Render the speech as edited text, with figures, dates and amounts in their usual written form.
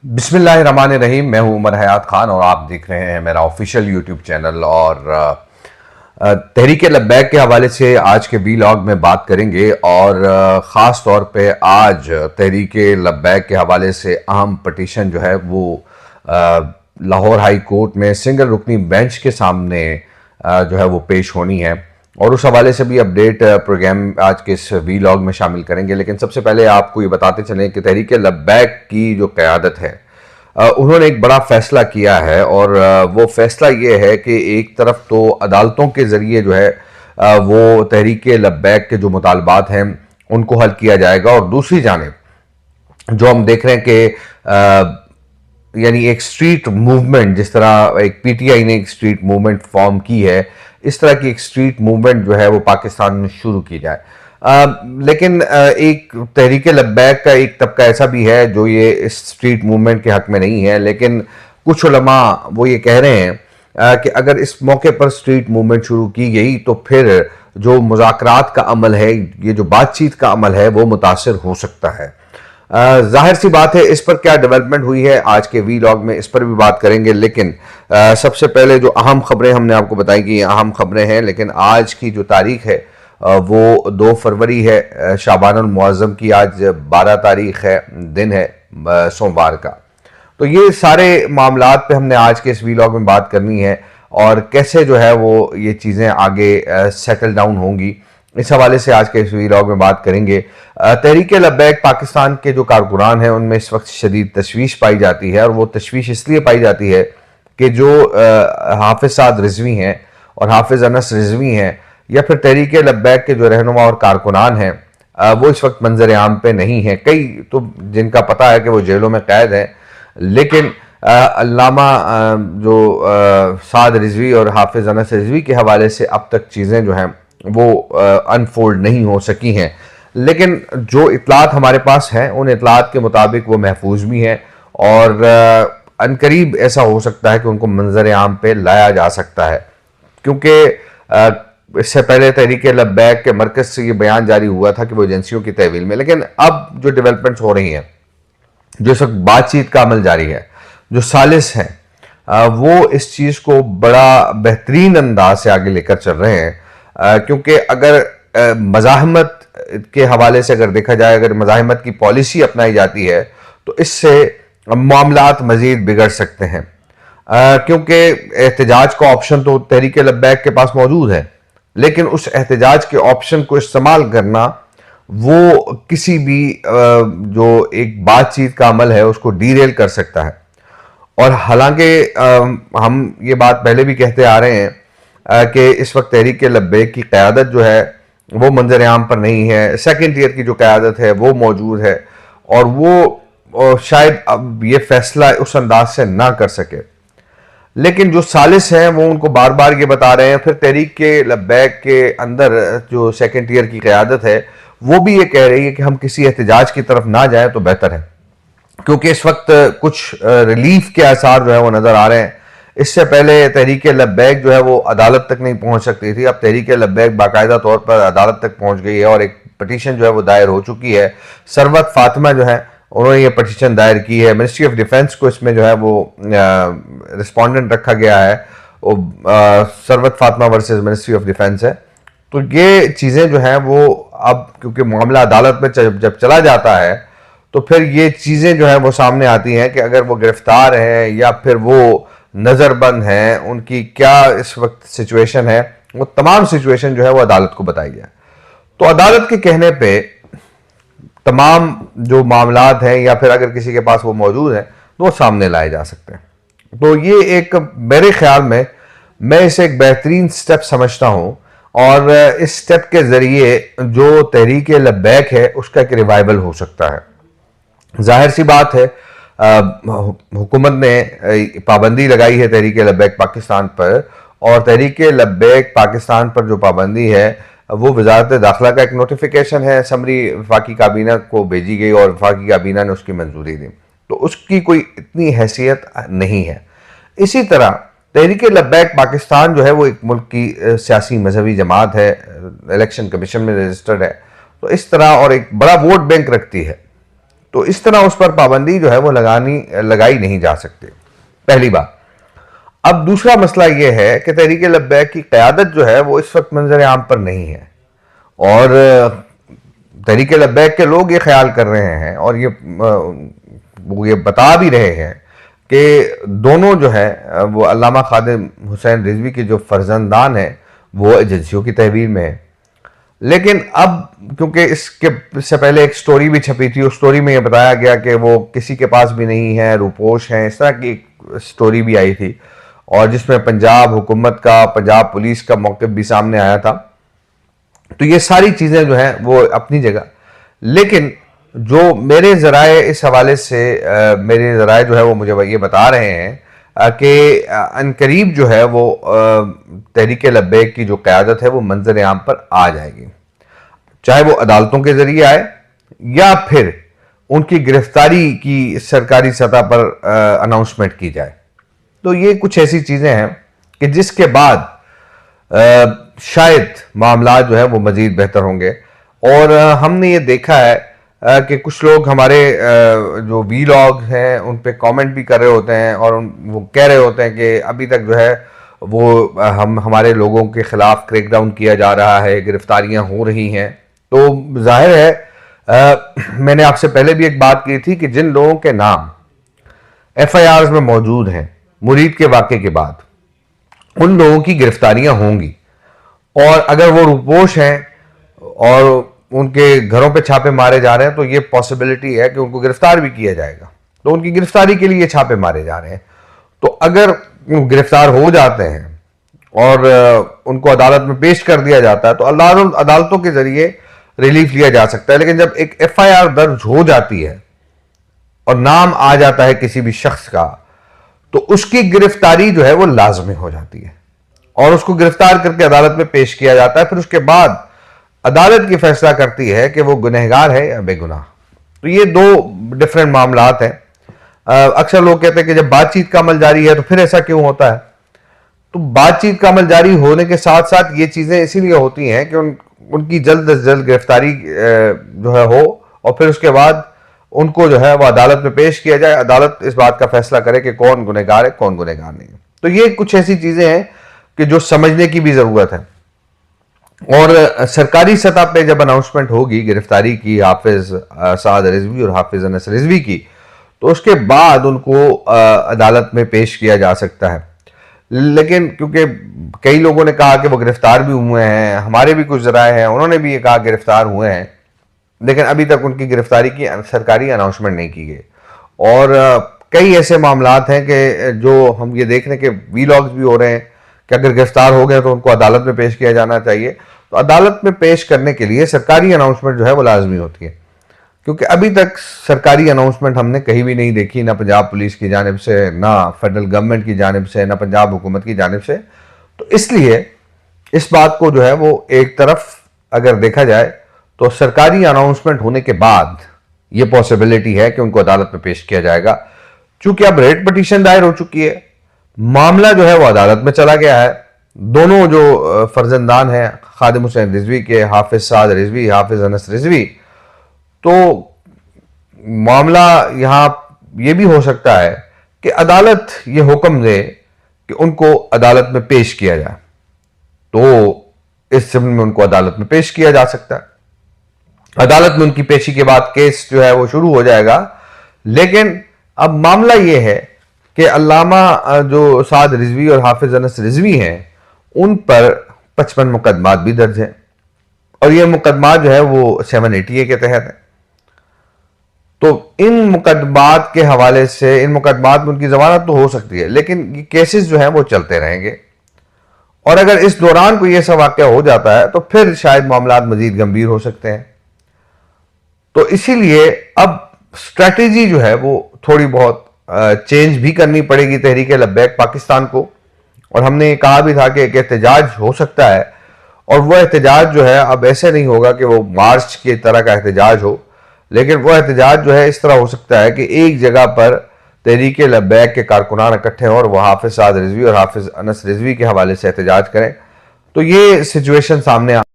बिस्मिल्लाहिर्रहमानिर्रहीम। मैं हूं उमर हयात खान और आप देख रहे हैं मेरा ऑफिशियल यूट्यूब चैनल। और तहरीक लब्बैक के हवाले से आज के वीलॉग में बात करेंगे और ख़ास तौर पे आज तहरीक लब्बैक के हवाले से अहम पटिशन जो है वो लाहौर हाई कोर्ट में सिंगल रुकनी बेंच के सामने जो है वो पेश होनी है और उस हवाले से भी अपडेट प्रोग्राम आज के इस वीलॉग में शामिल करेंगे। लेकिन सबसे पहले आपको ये बताते चलें कि तहरीक लब्बैक की जो क़यादत है उन्होंने एक बड़ा फैसला किया है और वो फैसला ये है कि एक तरफ तो अदालतों के ज़रिए जो है वो तहरीक लब्बैक के जो मुतालबात हैं उनको हल किया जाएगा और दूसरी जानिब जो हम देख रहे हैं कि यानी एक स्ट्रीट मूवमेंट, जिस तरह एक पीटीआई ने एक स्ट्रीट मूवमेंट फॉर्म की है, इस तरह की एक स्ट्रीट मूवमेंट जो है वो पाकिस्तान में शुरू की जाए। लेकिन एक तहरीक लब्बैक का एक तबका ऐसा भी है जो ये इस स्ट्रीट मूवमेंट के हक में नहीं है, लेकिन कुछ उलमा वो ये कह रहे हैं कि अगर इस मौके पर स्ट्रीट मूवमेंट शुरू की गई तो फिर जो मुज़ाकरात का अमल है, ये जो बातचीत का अमल है, वो मुतासिर हो सकता है। जाहिर सी बात है इस पर क्या डेवलपमेंट हुई है आज के वीलॉग में इस पर भी बात करेंगे। लेकिन सबसे पहले जो अहम खबरें हमने आपको बताई कि ये अहम खबरें हैं, लेकिन आज की जो तारीख है वो 2 फरवरी है, शाबानुल मुअज़्ज़म की आज 12 तारीख है, दिन है सोमवार का। तो ये सारे मामलात पे हमने आज के इस वीलॉग में बात करनी है और कैसे जो है वो ये चीज़ें आगे सेटल डाउन होंगी, इस हवाले से आज के इस वीलॉग में बात करेंगे। तहरीक लब्बैक पाकिस्तान के जो कारकुनान हैं उनमें इस वक्त शदीद तशवीश पाई जाती है और वो तशवीश इसलिए पाई जाती है कि जो हाफिज़ साद रिजवी हैं और हाफिज़ अनस रिजवी हैं या फिर तहरीक लब्बैक के जो रहनुमा और कारकुनान हैं वो इस वक्त मंजर आम पे नहीं हैं। कई तो जिनका पता है कि वो जेलों में कैद हैं, लेकिन अल्लामा जो साद रिजवी और हाफिज़ अनस रिजवी के हवाले से अब तक चीज़ें जो हैं वो अनफोल्ड नहीं हो सकी हैं। लेकिन जो इतलात हमारे पास हैं उन इतलात के मुताबिक वो महफूज भी हैं और अनकरीब ऐसा हो सकता है कि उनको मंजर आम पे लाया जा सकता है, क्योंकि इससे पहले तहरीक लब्बैक के मरकज़ से ये बयान जारी हुआ था कि वो एजेंसियों की तहवील में। लेकिन अब जो डेवलपमेंट्स हो रही हैं, जो इस वक्त बातचीत का अमल जारी है, जो सालिस हैं वो इस चीज़ को बड़ा बेहतरीन अंदाज से आगे लेकर चल रहे हैं, क्योंकि अगर मज़ाहमत के हवाले से अगर देखा जाए, अगर मज़ाहमत की पॉलिसी अपनाई जाती है तो इससे मामलात मज़ीद बिगड़ सकते हैं, क्योंकि एहतजाज का ऑप्शन तो तहरीक लब्बैक के पास मौजूद है, लेकिन उस एहतजाज के ऑप्शन को इस्तेमाल करना वो किसी भी जो एक बातचीत का अमल है उसको डीरेल कर सकता है। और हालांकि हम ये बात पहले भी कहते आ रहे हैं कि इस वक्त तहरीक लब्बैक की क़यादत जो है वो मंजर आम पर नहीं है। सेकंड ईयर की जो क़यादत है वो मौजूद है और वो शायद अब ये फैसला उस अंदाज से ना कर सके, लेकिन जो सालिस हैं वो उनको बार बार ये बता रहे हैं। फिर तहरीक लब्बैक के अंदर जो सेकंड ईयर की क़यादत है वो भी ये कह रही है कि हम किसी एहतजाज की तरफ ना जाएं तो बेहतर है, क्योंकि इस वक्त कुछ रिलीफ के आसार जो है वो नज़र आ रहे हैं। इससे पहले तहरीक लब्बैक जो है वो अदालत तक नहीं पहुंच सकती थी, अब तहरीक लब्बैक बाकायदा तौर पर अदालत तक पहुंच गई है और एक पटिशन जो है वो दायर हो चुकी है। सरवत फातिमा जो है उन्होंने ये पटिशन दायर की है। मिनिस्ट्री ऑफ डिफेंस को इसमें जो है वो रिस्पोंडेंट रखा गया है, वो Sarwat Fatima versus ministry of defence है। तो ये चीज़ें जो हैं वो अब क्योंकि मामला अदालत में जब चला जाता है तो फिर ये चीज़ें जो हैं वो सामने आती हैं कि अगर वो गिरफ्तार हैं या फिर वो नज़रबंद हैं, उनकी क्या इस वक्त सिचुएशन है, वो तमाम सिचुएशन जो है वो अदालत को बताई जाए। तो अदालत के कहने पे तमाम जो मामलात हैं या फिर अगर किसी के पास वो मौजूद हैं तो वो सामने लाए जा सकते हैं। तो ये एक मेरे ख्याल में मैं इसे एक बेहतरीन स्टेप समझता हूँ और इस स्टेप के ज़रिए जो तहरीक लब्बैक है उसका एक रिवाइवल हो सकता है। जाहिर सी बात है हुकूमत ने पाबंदी लगाई है तहरीक लब्बैक पाकिस्तान पर, और तहरीक लब्बैक पाकिस्तान पर जो पाबंदी है वो वजारत दाखिला का एक नोटिफिकेशन है, समरी वफाकी काबीना को भेजी गई और वफाकी काबीना ने उसकी मंजूरी दी, तो उसकी कोई इतनी हैसियत नहीं है। इसी तरह तहरीक लब्बैक पाकिस्तान जो है वो एक मुल्क की सियासी मजहबी जमात है, इलेक्शन कमीशन में रजिस्टर्ड है, तो इस तरह और एक बड़ा वोट बैंक रखती है। تو اس طرح اس پر پابندی جو ہے وہ لگائی نہیں جا سکتی، پہلی بات۔ اب دوسرا مسئلہ یہ ہے کہ تحریک لبیک کی قیادت جو ہے وہ اس وقت منظر عام پر نہیں ہے، اور تحریک لبیک کے لوگ یہ خیال کر رہے ہیں اور یہ بتا بھی رہے ہیں کہ دونوں جو ہے وہ علامہ خادم حسین رضوی کے جو فرزندان ہیں وہ ایجنسیوں کی تحویل میں ہیں۔ لیکن اب کیونکہ اس کے سے پہلے ایک سٹوری بھی چھپی تھی، اس سٹوری میں یہ بتایا گیا کہ وہ کسی کے پاس بھی نہیں ہے، روپوش ہیں، اس طرح کی ایک سٹوری بھی آئی تھی، اور جس میں پنجاب حکومت کا، پنجاب پولیس کا موقف بھی سامنے آیا تھا۔ تو یہ ساری چیزیں جو ہیں وہ اپنی جگہ، لیکن جو میرے ذرائع اس حوالے سے میرے ذرائع جو ہے وہ مجھے یہ بتا رہے ہیں کہ عنقریب جو ہے وہ تحریک لبیک کی جو قیادت ہے وہ منظر عام پر آ جائے گی، چاہے وہ عدالتوں کے ذریعے آئے یا پھر ان کی گرفتاری کی سرکاری سطح پر اناؤنسمنٹ کی جائے۔ تو یہ کچھ ایسی چیزیں ہیں کہ جس کے بعد شاید معاملات جو ہے وہ مزید بہتر ہوں گے۔ اور ہم نے یہ دیکھا ہے کہ کچھ لوگ ہمارے جو وی لاگ ہیں ان پہ کامنٹ بھی کر رہے ہوتے ہیں، اور وہ کہہ رہے ہوتے ہیں کہ ابھی تک جو ہے وہ ہمارے لوگوں کے خلاف کریک ڈاؤن کیا جا رہا ہے، گرفتاریاں ہو رہی ہیں۔ تو ظاہر ہے میں نے آپ سے پہلے بھی ایک بات کی تھی کہ جن لوگوں کے نام ایف آئی آرز میں موجود ہیں مرید کے واقعے کے بعد، ان لوگوں کی گرفتاریاں ہوں گی، اور اگر وہ روپوش ہیں اور ان کے گھروں پہ چھاپے مارے جا رہے ہیں تو یہ پاسبلٹی ہے کہ ان کو گرفتار بھی کیا جائے گا، تو ان کی گرفتاری کے لیے یہ چھاپے مارے جا رہے ہیں۔ تو اگر گرفتار ہو جاتے ہیں اور ان کو عدالت میں پیش کر دیا جاتا ہے تو عدالتوں کے ذریعے ریلیف لیا جا سکتا ہے، لیکن جب ایک ایف آئی آر درج ہو جاتی ہے اور نام آ جاتا ہے کسی بھی شخص کا، تو اس کی گرفتاری جو ہے وہ لازمی ہو جاتی ہے، اور اس کو گرفتار کر کے عدالت میں پیش کیا جاتا ہے۔ پھر اس کے بعد عدالت کی فیصلہ کرتی ہے کہ وہ گنہگار ہے یا بے گناہ۔ تو یہ دو ڈیفرنٹ معاملات ہیں۔ اکثر لوگ کہتے ہیں کہ جب بات چیت کا عمل جاری ہے تو پھر ایسا کیوں ہوتا ہے؟ تو بات چیت کا عمل جاری ہونے کے ساتھ ساتھ یہ چیزیں اسی لیے ہوتی ہیں کہ ان کی جلد از جلد گرفتاری جو ہے ہو، اور پھر اس کے بعد ان کو جو ہے وہ عدالت میں پیش کیا جائے، عدالت اس بات کا فیصلہ کرے کہ کون گنہگار ہے کون گنہگار نہیں ہے۔ تو یہ کچھ ایسی چیزیں ہیں کہ جو سمجھنے کی بھی ضرورت ہے، اور سرکاری سطح پہ جب اناؤنسمنٹ ہوگی گرفتاری کی حافظ سعد رضوی اور حافظ انس رضوی کی، تو اس کے بعد ان کو عدالت میں پیش کیا جا سکتا ہے۔ لیکن کیونکہ کئی لوگوں نے کہا کہ وہ گرفتار بھی ہوئے ہیں، ہمارے بھی کچھ ذرائع ہیں انہوں نے بھی یہ کہا گرفتار ہوئے ہیں، لیکن ابھی تک ان کی گرفتاری کی سرکاری اناؤنسمنٹ نہیں کی گئی۔ اور کئی ایسے معاملات ہیں کہ جو ہم یہ دیکھ رہے ہیں کہ وی لاگز بھی ہو رہے ہیں کہ اگر گرفتار ہو گئے تو ان کو عدالت میں پیش کیا جانا چاہیے۔ تو عدالت میں پیش کرنے کے لیے سرکاری اناؤنسمنٹ جو ہے وہ لازمی ہوتی ہے، کیونکہ ابھی تک سرکاری اناؤنسمنٹ ہم نے کہیں بھی نہیں دیکھی، نہ پنجاب پولیس کی جانب سے، نہ فیڈرل گورنمنٹ کی جانب سے، نہ پنجاب حکومت کی جانب سے۔ تو اس لیے اس بات کو جو ہے وہ ایک طرف اگر دیکھا جائے تو سرکاری اناؤنسمنٹ ہونے کے بعد یہ پاسبلٹی ہے کہ ان کو عدالت میں پیش کیا جائے گا۔ چونکہ اب ریٹ پٹیشن دائر ہو چکی ہے، معاملہ جو ہے وہ عدالت میں چلا گیا ہے، دونوں جو فرزندان ہیں خادم حسین رضوی کے، حافظ سعد رضوی، حافظ انس رضوی، تو معاملہ یہاں یہ بھی ہو سکتا ہے کہ عدالت یہ حکم دے کہ ان کو عدالت میں پیش کیا جائے، تو اس ضمن میں ان کو عدالت میں پیش کیا جا سکتا ہے۔ عدالت میں ان کی پیشی کے بعد کیس جو ہے وہ شروع ہو جائے گا۔ لیکن اب معاملہ یہ ہے کہ علامہ جو سعد رضوی اور حافظ انس رضوی ہیں ان پر 55 مقدمات بھی درج ہیں، اور یہ مقدمات جو ہے وہ 780A کے تحت ہیں۔ تو ان مقدمات کے حوالے سے، ان مقدمات میں ان کی ضمانت تو ہو سکتی ہے، لیکن یہ کیسز جو ہیں وہ چلتے رہیں گے، اور اگر اس دوران کوئی ایسا واقعہ ہو جاتا ہے تو پھر شاید معاملات مزید گمبھیر ہو سکتے ہیں۔ تو اسی لیے اب اسٹریٹجی جو ہے وہ تھوڑی بہت چینج بھی کرنی پڑے گی تحریک لبیک پاکستان کو، اور ہم نے یہ کہا بھی تھا کہ ایک احتجاج ہو سکتا ہے، اور وہ احتجاج جو ہے اب ایسے نہیں ہوگا کہ وہ مارچ کی طرح کا احتجاج ہو، لیکن وہ احتجاج جو ہے اس طرح ہو سکتا ہے کہ ایک جگہ پر تحریک لبیک کے کارکنان اکٹھے ہوں اور وہ حافظ سعد رضوی اور حافظ انس رضوی کے حوالے سے احتجاج کریں۔ تو یہ سچویشن سامنے